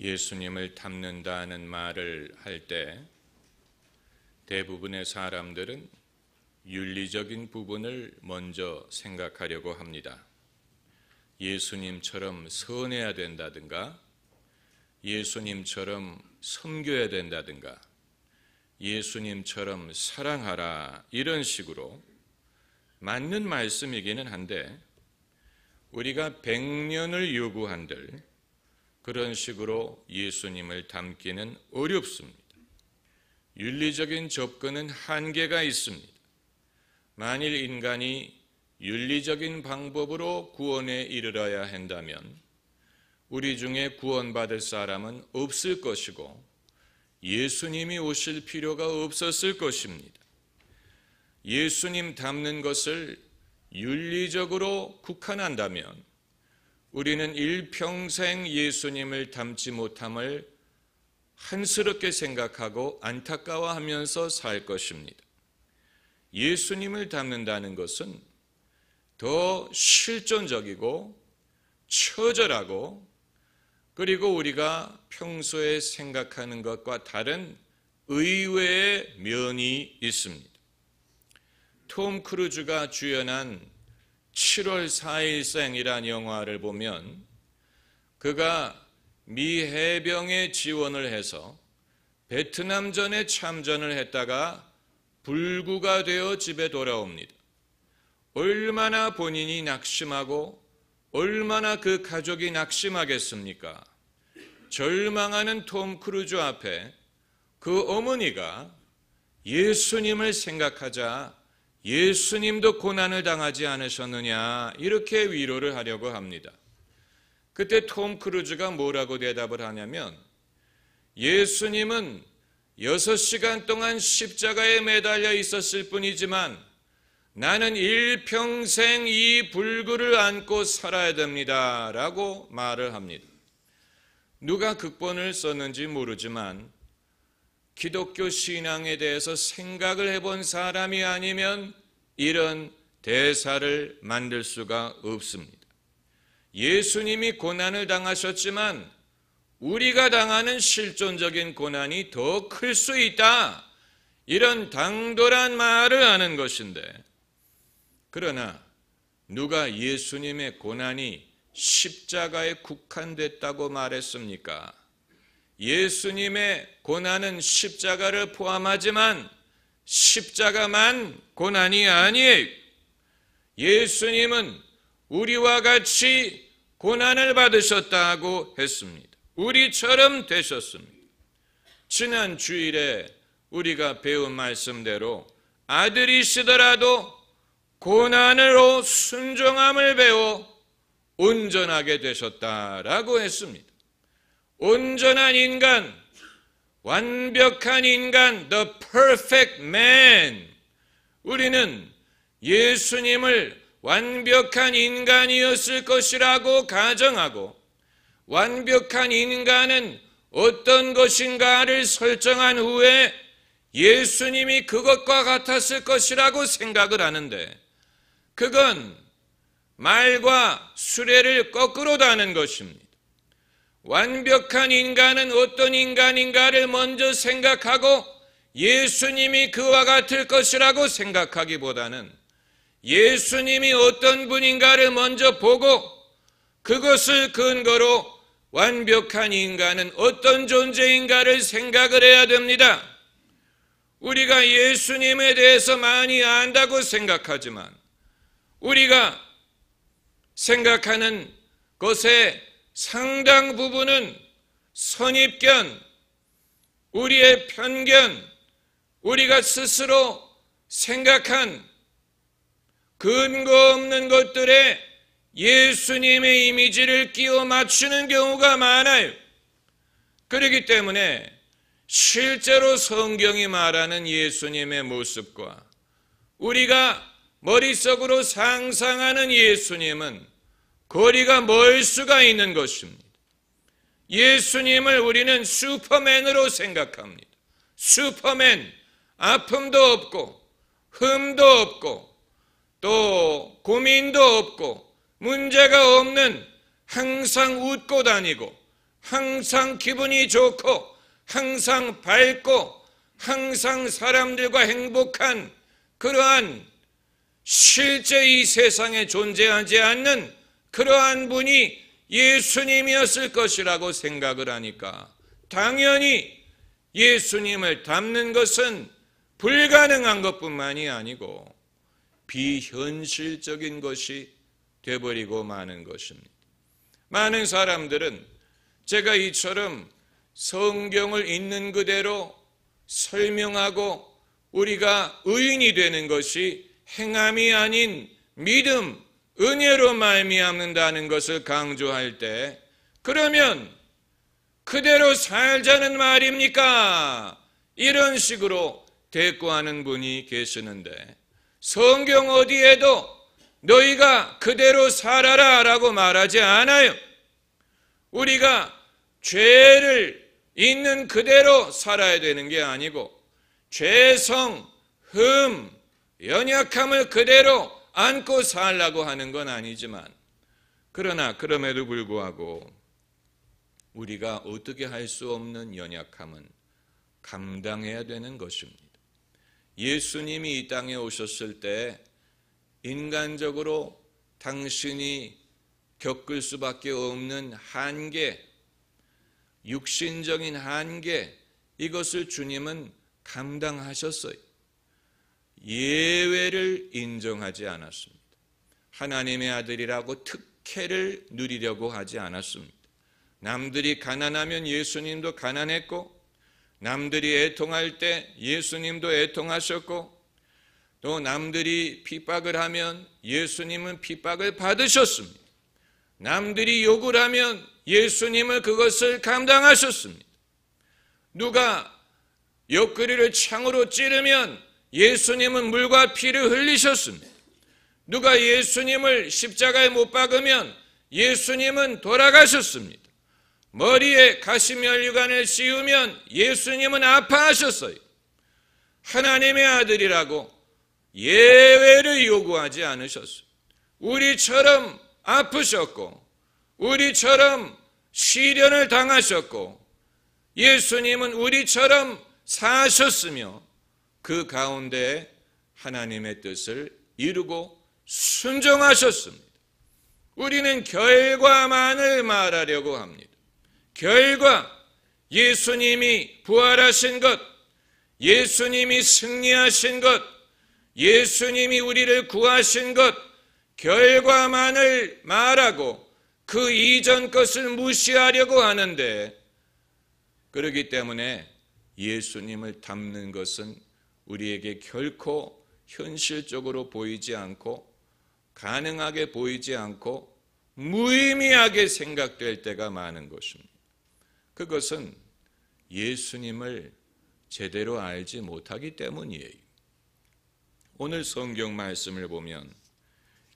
예수님을 닮는다는 말을 할 때 대부분의 사람들은 윤리적인 부분을 먼저 생각하려고 합니다. 예수님처럼 선해야 된다든가, 예수님처럼 섬겨야 된다든가, 예수님처럼 사랑하라, 이런 식으로 맞는 말씀이기는 한데 우리가 100년을 요구한들 그런 식으로 예수님을 닮기는 어렵습니다. 윤리적인 접근은 한계가 있습니다. 만일 인간이 윤리적인 방법으로 구원에 이르러야 한다면 우리 중에 구원받을 사람은 없을 것이고 예수님이 오실 필요가 없었을 것입니다. 예수님 닮는 것을 윤리적으로 국한한다면 우리는 일평생 예수님을 닮지 못함을 한스럽게 생각하고 안타까워하면서 살 것입니다. 예수님을 닮는다는 것은 더 실존적이고 처절하고 그리고 우리가 평소에 생각하는 것과 다른 의외의 면이 있습니다. 톰 크루즈가 주연한 7월 4일생이란 영화를 보면 그가 미 해병에 지원을 해서 베트남전에 참전을 했다가 불구가 되어 집에 돌아옵니다. 얼마나 본인이 낙심하고 얼마나 그 가족이 낙심하겠습니까? 절망하는 톰 크루즈 앞에 그 어머니가 예수님을 생각하자 예수님도 고난을 당하지 않으셨느냐 이렇게 위로를 하려고 합니다. 그때 톰 크루즈가 뭐라고 대답을 하냐면 예수님은 6시간 동안 십자가에 매달려 있었을 뿐이지만 나는 일평생 이 불구를 안고 살아야 됩니다 라고 말을 합니다. 누가 극본을 썼는지 모르지만 기독교 신앙에 대해서 생각을 해본 사람이 아니면 이런 대사를 만들 수가 없습니다. 예수님이 고난을 당하셨지만 우리가 당하는 실존적인 고난이 더 클 수 있다. 이런 당돌한 말을 하는 것인데 그러나 누가 예수님의 고난이 십자가에 국한됐다고 말했습니까? 예수님의 고난은 십자가를 포함하지만 십자가만 고난이 아니에요. 예수님은 우리와 같이 고난을 받으셨다고 했습니다. 우리처럼 되셨습니다. 지난 주일에 우리가 배운 말씀대로 아들이시더라도 고난으로 순종함을 배워 온전하게 되셨다라고 했습니다. 온전한 인간, 완벽한 인간, the perfect man. 우리는 예수님을 완벽한 인간이었을 것이라고 가정하고 완벽한 인간은 어떤 것인가를 설정한 후에 예수님이 그것과 같았을 것이라고 생각을 하는데 그건 말과 수레를 거꾸로 다는 것입니다. 완벽한 인간은 어떤 인간인가를 먼저 생각하고 예수님이 그와 같을 것이라고 생각하기보다는 예수님이 어떤 분인가를 먼저 보고 그것을 근거로 완벽한 인간은 어떤 존재인가를 생각을 해야 됩니다. 우리가 예수님에 대해서 많이 안다고 생각하지만 우리가 생각하는 것의 상당 부분은 선입견, 우리의 편견, 우리가 스스로 생각한 근거 없는 것들에 예수님의 이미지를 끼워 맞추는 경우가 많아요. 그렇기 때문에 실제로 성경이 말하는 예수님의 모습과 우리가 머릿속으로 상상하는 예수님은 거리가 멀 수가 있는 것입니다. 예수님을 우리는 슈퍼맨으로 생각합니다. 슈퍼맨, 아픔도 없고 흠도 없고 또 고민도 없고 문제가 없는 항상 웃고 다니고 항상 기분이 좋고 항상 밝고 항상 사람들과 행복한 그러한 실제 이 세상에 존재하지 않는 그러한 분이 예수님이었을 것이라고 생각을 하니까 당연히 예수님을 닮는 것은 불가능한 것뿐만이 아니고 비현실적인 것이 되어버리고 마는 것입니다. 많은 사람들은 제가 이처럼 성경을 있는 그대로 설명하고 우리가 의인이 되는 것이 행함이 아닌 믿음, 은혜로 말미암는다는 것을 강조할 때 그러면 그대로 살자는 말입니까? 이런 식으로 대꾸하는 분이 계시는데 성경 어디에도 너희가 그대로 살아라 라고 말하지 않아요. 우리가 죄를 있는 그대로 살아야 되는 게 아니고 죄성, 흠, 연약함을 그대로 안고 살라고 하는 건 아니지만 그러나 그럼에도 불구하고 우리가 어떻게 할 수 없는 연약함은 감당해야 되는 것입니다. 예수님이 이 땅에 오셨을 때 인간적으로 당신이 겪을 수밖에 없는 한계, 육신적인 한계, 이것을 주님은 감당하셨어요. 예외를 인정하지 않았습니다. 하나님의 아들이라고 특혜를 누리려고 하지 않았습니다. 남들이 가난하면 예수님도 가난했고 남들이 애통할 때 예수님도 애통하셨고 또 남들이 핍박을 하면 예수님은 핍박을 받으셨습니다. 남들이 욕을 하면 예수님은 그것을 감당하셨습니다. 누가 옆구리를 창으로 찌르면 예수님은 물과 피를 흘리셨습니다. 누가 예수님을 십자가에 못 박으면 예수님은 돌아가셨습니다. 머리에 가시면류관을 씌우면 예수님은 아파하셨어요. 하나님의 아들이라고 예외를 요구하지 않으셨어요. 우리처럼 아프셨고 우리처럼 시련을 당하셨고 예수님은 우리처럼 사셨으며 그 가운데 하나님의 뜻을 이루고 순종하셨습니다. 우리는 결과만을 말하려고 합니다. 결과, 예수님이 부활하신 것, 예수님이 승리하신 것, 예수님이 우리를 구하신 것, 결과만을 말하고 그 이전 것을 무시하려고 하는데 그렇기 때문에 예수님을 닮는 것은 우리에게 결코 현실적으로 보이지 않고 가능하게 보이지 않고 무의미하게 생각될 때가 많은 것입니다. 그것은 예수님을 제대로 알지 못하기 때문이에요. 오늘 성경 말씀을 보면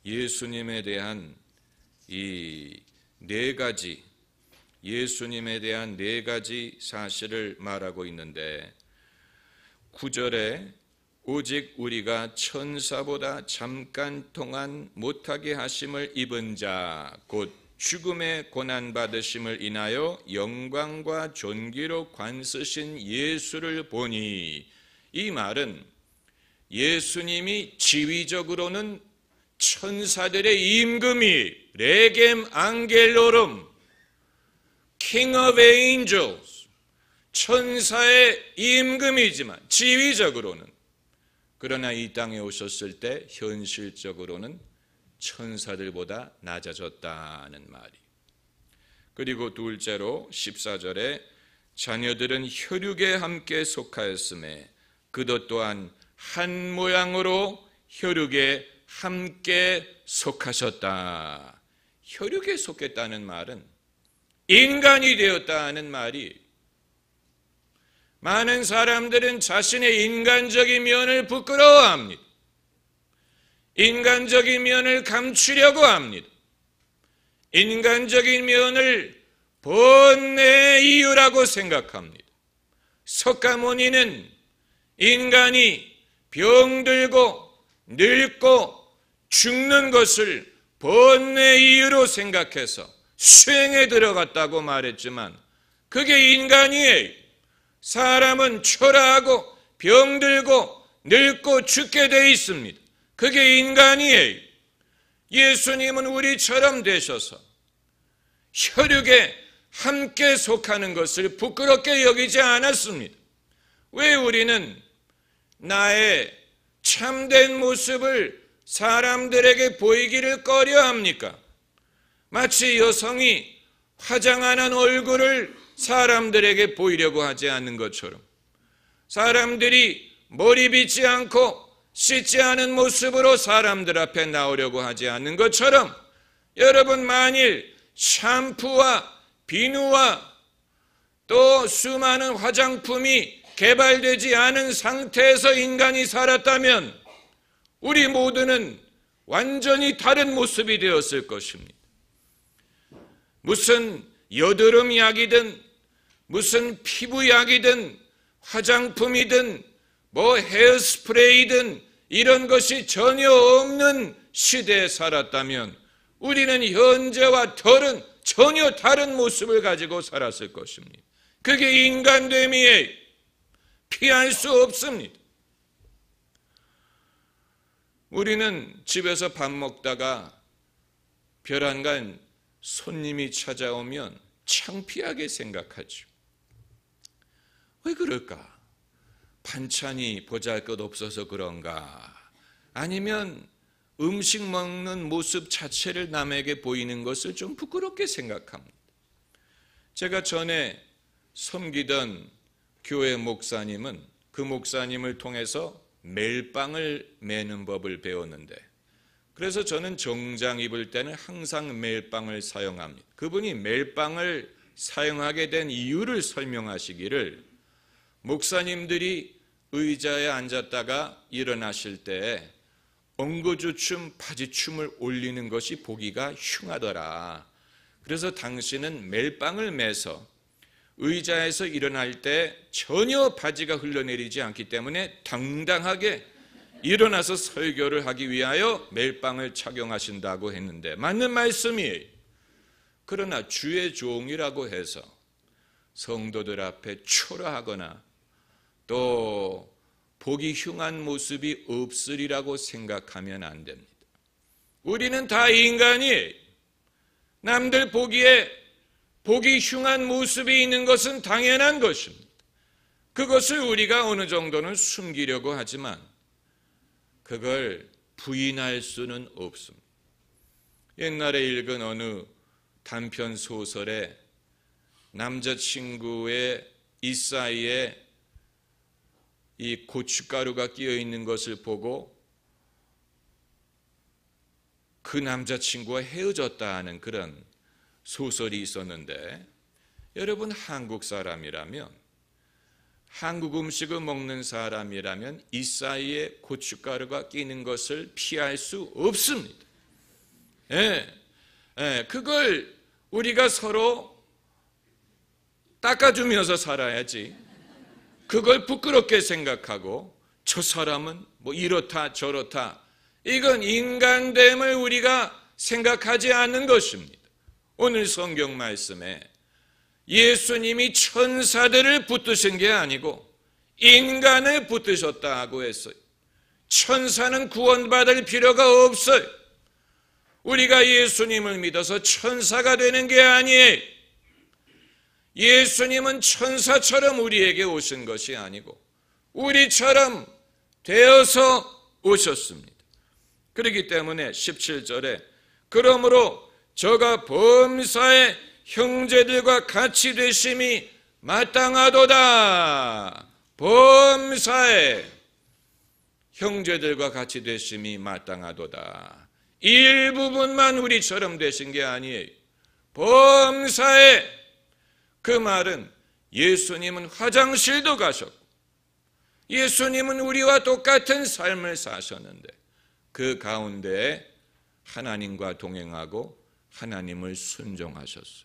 예수님에 대한 이 예수님에 대한 네 가지 사실을 말하고 있는데 9절에 오직 우리가 천사보다 잠깐 동안 못하게 하심을 입은 자 곧 죽음의 고난받으심을 인하여 영광과 존귀로 관쓰신 예수를 보니 이 말은 예수님이 지위적으로는 천사들의 임금이 레겜 앙겔로름 King of Angels 천사의 임금이지만 지위적으로는 그러나 이 땅에 오셨을 때 현실적으로는 천사들보다 낮아졌다는 말이. 그리고 둘째로 14절에 자녀들은 혈육에 함께 속하였음에 그것 또한 한 모양으로 혈육에 함께 속하셨다. 혈육에 속했다는 말은 인간이 되었다는 말이. 많은 사람들은 자신의 인간적인 면을 부끄러워합니다. 인간적인 면을 감추려고 합니다. 인간적인 면을 번뇌의 이유라고 생각합니다. 석가모니는 인간이 병들고 늙고 죽는 것을 번뇌의 이유로 생각해서 수행에 들어갔다고 말했지만 그게 인간이에요. 사람은 초라하고 병들고 늙고 죽게 돼 있습니다. 그게 인간이에요. 예수님은 우리처럼 되셔서 혈육에 함께 속하는 것을 부끄럽게 여기지 않았습니다. 왜 우리는 나의 참된 모습을 사람들에게 보이기를 꺼려합니까? 마치 여성이 화장 안 한 얼굴을 사람들에게 보이려고 하지 않는 것처럼 사람들이 머리 빗지 않고 씻지 않은 모습으로 사람들 앞에 나오려고 하지 않는 것처럼 여러분, 만일 샴푸와 비누와 또 수많은 화장품이 개발되지 않은 상태에서 인간이 살았다면 우리 모두는 완전히 다른 모습이 되었을 것입니다. 무슨 여드름 약이든 무슨 피부약이든 화장품이든 뭐 헤어스프레이든 이런 것이 전혀 없는 시대에 살았다면 우리는 현재와 전혀 다른 모습을 가지고 살았을 것입니다. 그게 인간됨이에요. 피할 수 없습니다. 우리는 집에서 밥 먹다가 벼랑간 손님이 찾아오면 창피하게 생각하죠. 왜 그럴까? 반찬이 보잘것없어서 그런가? 아니면 음식 먹는 모습 자체를 남에게 보이는 것을 좀 부끄럽게 생각합니다. 제가 전에 섬기던 교회 목사님은 그 목사님을 통해서 멜빵을 매는 법을 배웠는데, 그래서 저는 정장 입을 때는 항상 멜빵을 사용합니다. 그분이 멜빵을 사용하게 된 이유를 설명하시기를, 목사님들이 의자에 앉았다가 일어나실 때 엉거주춤 바지춤을 올리는 것이 보기가 흉하더라. 그래서 당신은 멜빵을 매서 의자에서 일어날 때 전혀 바지가 흘러내리지 않기 때문에 당당하게 일어나서 설교를 하기 위하여 멜빵을 착용하신다고 했는데, 맞는 말씀이에요. 그러나 주의 종이라고 해서 성도들 앞에 초라하거나 또 보기 흉한 모습이 없으리라고 생각하면 안 됩니다. 우리는 다 인간이에요. 남들 보기에 보기 흉한 모습이 있는 것은 당연한 것입니다. 그것을 우리가 어느 정도는 숨기려고 하지만 그걸 부인할 수는 없습니다. 옛날에 읽은 어느 단편 소설에 남자친구의 이사이에 이 고춧가루가 끼어 있는 것을 보고 그 남자친구와 헤어졌다 하는 그런 소설이 있었는데, 여러분, 한국 사람이라면, 한국 음식을 먹는 사람이라면 이 사이에 고춧가루가 끼는 것을 피할 수 없습니다. 그걸 우리가 서로 닦아주면서 살아야지, 그걸 부끄럽게 생각하고 저 사람은 뭐 이렇다 저렇다, 이건 인간됨을 우리가 생각하지 않는 것입니다. 오늘 성경 말씀에 예수님이 천사들을 붙드신 게 아니고 인간을 붙드셨다고 했어요. 천사는 구원받을 필요가 없어요. 우리가 예수님을 믿어서 천사가 되는 게 아니에요. 예수님은 천사처럼 우리에게 오신 것이 아니고 우리처럼 되어서 오셨습니다. 그렇기 때문에 17절에 그러므로 저가 범사의 형제들과 같이 되심이 마땅하도다. 범사의 형제들과 같이 되심이 마땅하도다. 일부분만 우리처럼 되신 게 아니에요. 범사의, 그 말은 예수님은 화장실도 가셨고 예수님은 우리와 똑같은 삶을 사셨는데 그 가운데 하나님과 동행하고 하나님을 순종하셨어요.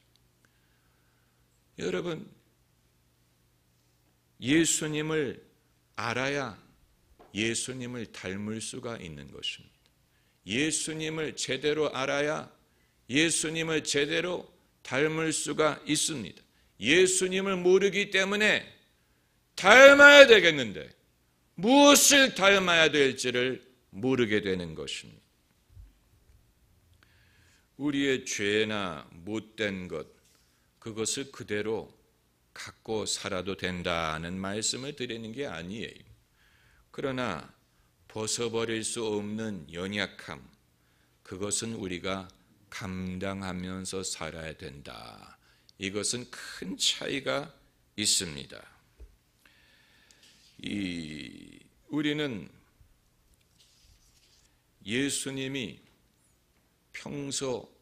여러분, 예수님을 알아야 예수님을 닮을 수가 있는 것입니다. 예수님을 제대로 알아야 예수님을 제대로 닮을 수가 있습니다. 예수님을 모르기 때문에 닮아야 되겠는데 무엇을 닮아야 될지를 모르게 되는 것입니다. 우리의 죄나 못된 것, 그것을 그대로 갖고 살아도 된다는 말씀을 드리는 게 아니에요. 그러나 벗어버릴 수 없는 연약함, 그것은 우리가 감당하면서 살아야 된다. 이것은 큰 차이가 있습니다. 우리는 예수님이 평소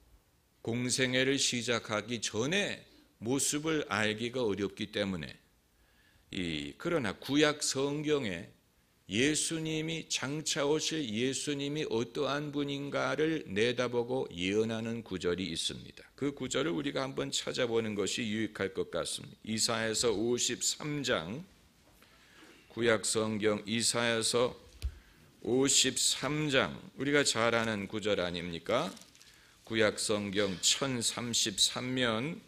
공생애를 시작하기 전에 모습을 알기가 어렵기 때문에 그러나 구약 성경에 예수님이 장차 오실 예수님이 어떠한 분인가를 내다보고 예언하는 구절이 있습니다. 그 구절을 우리가 한번 찾아보는 것이 유익할 것 같습니다. 이사야서 53장, 구약 성경 이사야서 53장, 우리가 잘 아는 구절 아닙니까? 구약 성경 1033면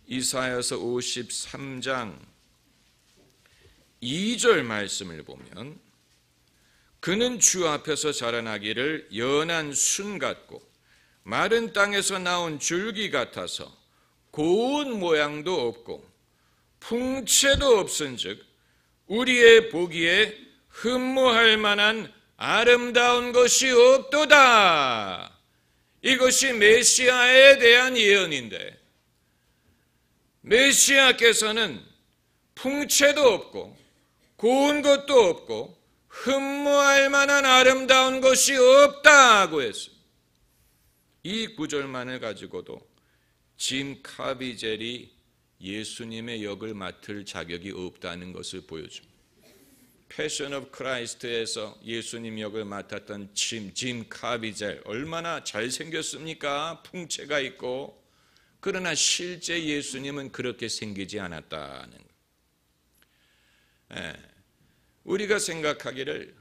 이사야서 53장 2절 말씀을 보면, 그는 주 앞에서 자라나기를 연한 순 같고 마른 땅에서 나온 줄기 같아서 고운 모양도 없고 풍채도 없은즉 우리의 보기에 흠모할 만한 아름다운 것이 없도다. 이것이 메시아에 대한 예언인데, 메시아께서는 풍채도 없고 고운 것도 없고 흠모할 만한 아름다운 것이 없다고 했어요. 이 구절만을 가지고도 짐 카비젤이 예수님의 역을 맡을 자격이 없다는 것을 보여줍니다. 패션 오브 크라이스트에서 예수님 역을 맡았던 짐 카비젤, 얼마나 잘생겼습니까? 풍채가 있고. 그러나 실제 예수님은 그렇게 생기지 않았다는 것. 우리가 생각하기를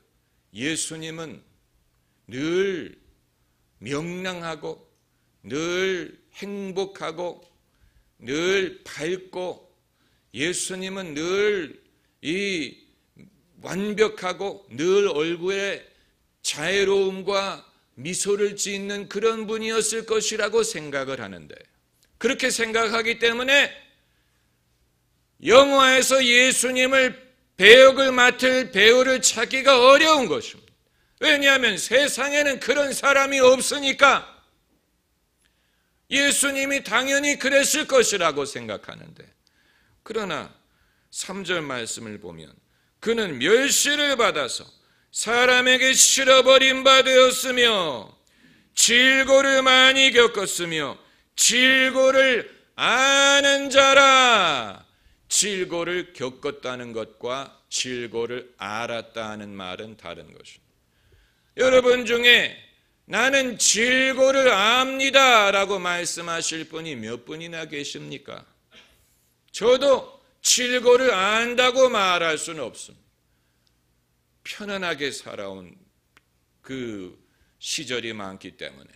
예수님은 늘 명랑하고 늘 행복하고 늘 밝고, 예수님은 늘 완벽하고 늘 얼굴에 자애로움과 미소를 짓는 그런 분이었을 것이라고 생각을 하는데, 그렇게 생각하기 때문에 영화에서 예수님을 배역을 맡을 배우를 찾기가 어려운 것입니다. 왜냐하면 세상에는 그런 사람이 없으니까 예수님이 당연히 그랬을 것이라고 생각하는데, 그러나 3절 말씀을 보면 그는 멸시를 받아서 사람에게 실어버린 바 되었으며 질고를 많이 겪었으며 질고를 아는 자라. 질고를 겪었다는 것과 질고를 알았다는 말은 다른 것입니다. 여러분 중에 나는 질고를 압니다 라고 말씀하실 분이 몇 분이나 계십니까? 저도 질고를 안다고 말할 수는 없습니다. 편안하게 살아온 그 시절이 많기 때문에.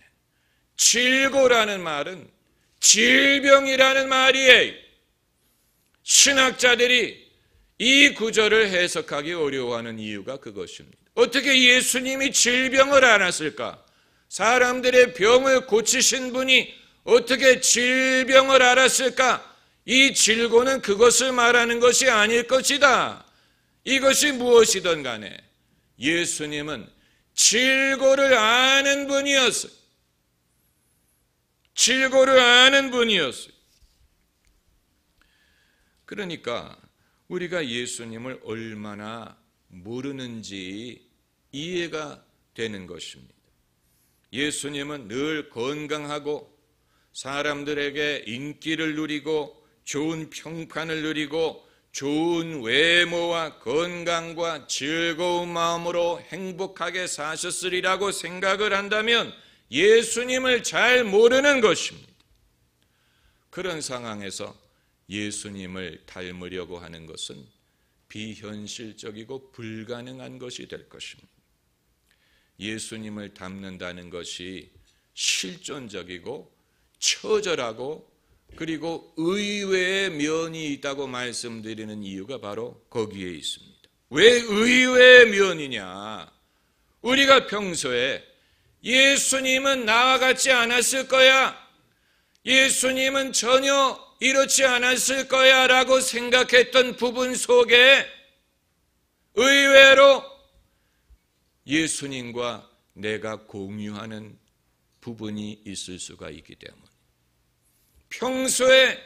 질고라는 말은 질병이라는 말이에요. 신학자들이 이 구절을 해석하기 어려워하는 이유가 그것입니다. 어떻게 예수님이 질병을 알았을까? 사람들의 병을 고치신 분이 어떻게 질병을 알았을까? 이 질고는 그것을 말하는 것이 아닐 것이다. 이것이 무엇이든 간에 예수님은 질고를 아는 분이었어요. 질고를 아는 분이었어요. 그러니까 우리가 예수님을 얼마나 모르는지 이해가 되는 것입니다. 예수님은 늘 건강하고 사람들에게 인기를 누리고 좋은 평판을 누리고 좋은 외모와 건강과 즐거운 마음으로 행복하게 사셨으리라고 생각을 한다면 예수님을 잘 모르는 것입니다. 그런 상황에서 예수님을 닮으려고 하는 것은 비현실적이고 불가능한 것이 될 것입니다. 예수님을 닮는다는 것이 실존적이고 처절하고 그리고 의외의 면이 있다고 말씀드리는 이유가 바로 거기에 있습니다. 왜 의외의 면이냐? 우리가 평소에 예수님은 나와 같지 않았을 거야, 예수님은 전혀 이렇지 않았을 거야 라고 생각했던 부분 속에 의외로 예수님과 내가 공유하는 부분이 있을 수가 있기 때문에, 평소에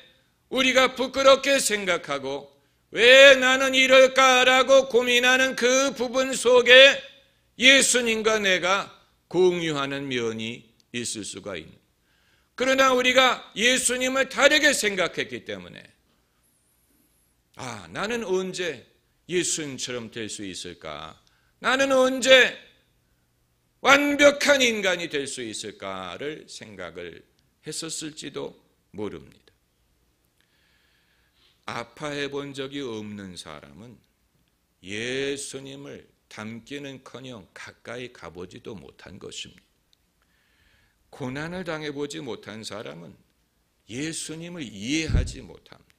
우리가 부끄럽게 생각하고 왜 나는 이럴까라고 고민하는 그 부분 속에 예수님과 내가 공유하는 면이 있을 수가 있는. 그러나 우리가 예수님을 다르게 생각했기 때문에 나는 언제 예수님처럼 될 수 있을까? 나는 언제 완벽한 인간이 될 수 있을까를 생각을 했었을지도 모릅니다. 아파해 본 적이 없는 사람은 예수님을 닮기는커녕 가까이 가보지도 못한 것입니다. 고난을 당해보지 못한 사람은 예수님을 이해하지 못합니다.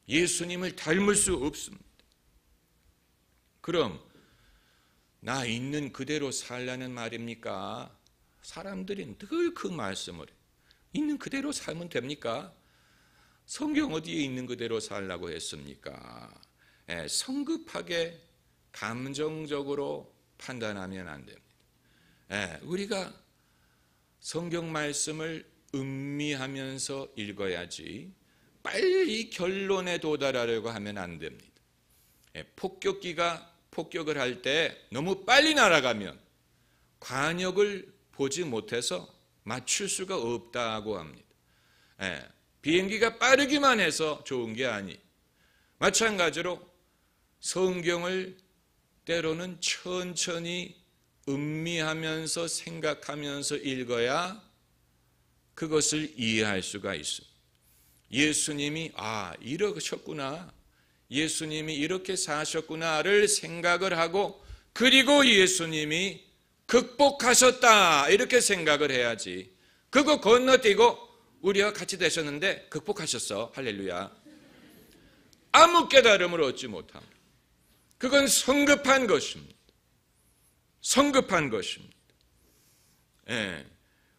예수님을 닮을 수 없습니다. 그럼 나 있는 그대로 살라는 말입니까? 사람들이 늘 그 말씀을 해요. 있는 그대로 살면 됩니까? 성경 어디에 있는 그대로 살라고 했습니까? 성급하게 감정적으로 판단하면 안 됩니다. 우리가 성경 말씀을 음미하면서 읽어야지 빨리 결론에 도달하려고 하면 안 됩니다. 폭격기가 폭격을 할 때 너무 빨리 날아가면 관역을 보지 못해서 맞출 수가 없다고 합니다. 비행기가 빠르기만 해서 좋은 게 아니, 마찬가지로 성경을 때로는 천천히 음미하면서 생각하면서 읽어야 그것을 이해할 수가 있습니다. 예수님이 이러셨구나, 예수님이 이렇게 사셨구나를 생각을 하고, 그리고 예수님이 극복하셨다 이렇게 생각을 해야지, 그거 건너뛰고 우리와 같이 되셨는데 극복하셨어, 할렐루야, 아무 깨달음을 얻지 못합니다. 그건 성급한 것입니다. 성급한 것입니다.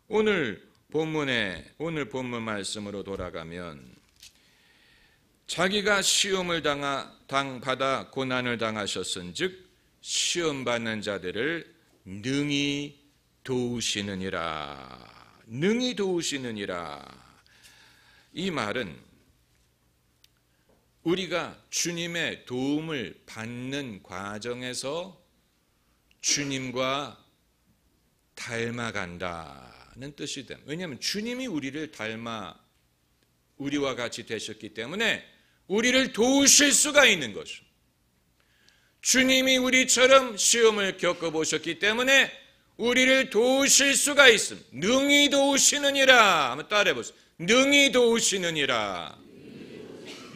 오늘 본문 말씀으로 돌아가면, 자기가 시험을 받아 고난을 당하셨은즉 시험받는 자들을 능히 도우시느니라. 능히 도우시느니라. 이 말은 우리가 주님의 도움을 받는 과정에서 주님과 닮아간다는 뜻이 됩니다. 왜냐하면 주님이 우리를 닮아 우리와 같이 되셨기 때문에 우리를 도우실 수가 있는 것입니다. 주님이 우리처럼 시험을 겪어보셨기 때문에 우리를 도우실 수가 있습니다. 능히 도우시느니라. 한번 따라해보세요. 능히 도우시느니라.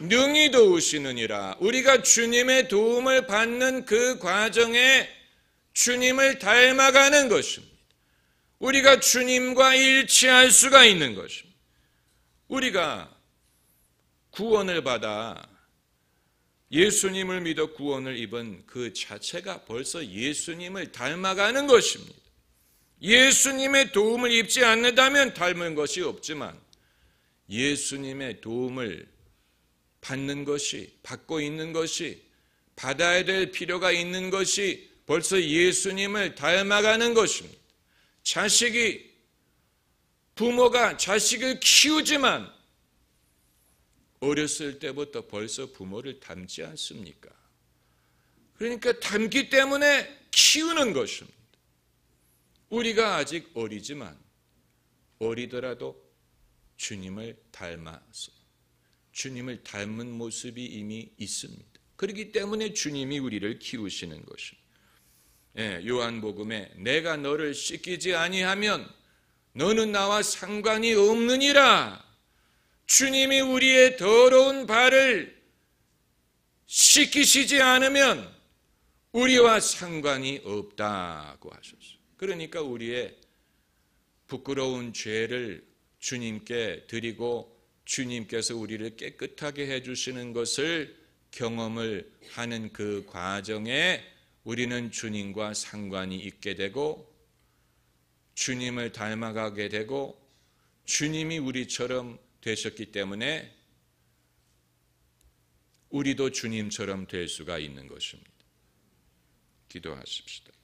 능히 도우시느니라. 우리가 주님의 도움을 받는 그 과정에 주님을 닮아가는 것입니다. 우리가 주님과 일치할 수가 있는 것입니다. 우리가 구원을 받아 예수님을 믿어 구원을 입은 그 자체가 벌써 예수님을 닮아가는 것입니다. 예수님의 도움을 입지 않는다면 닮은 것이 없지만, 예수님의 도움을 받는 것이, 받고 있는 것이, 받아야 될 필요가 있는 것이 벌써 예수님을 닮아가는 것입니다. 부모가 자식을 키우지만 어렸을 때부터 벌써 부모를 닮지 않습니까? 그러니까 닮기 때문에 키우는 것입니다. 우리가 아직 어리지만 어리더라도 주님을 닮아서 주님을 닮은 모습이 이미 있습니다. 그렇기 때문에 주님이 우리를 키우시는 것입니다. 요한복음에 내가 너를 씻기지 아니하면 너는 나와 상관이 없느니라. 주님이 우리의 더러운 발을 씻기시지 않으면 우리와 상관이 없다고 하셨어요. 그러니까 우리의 부끄러운 죄를 주님께 드리고 주님께서 우리를 깨끗하게 해주시는 것을 경험을 하는 그 과정에 우리는 주님과 상관이 있게 되고 주님을 닮아가게 되고 주님이 우리처럼 되셨기 때문에 우리도 주님처럼 될 수가 있는 것입니다. 기도하십시다.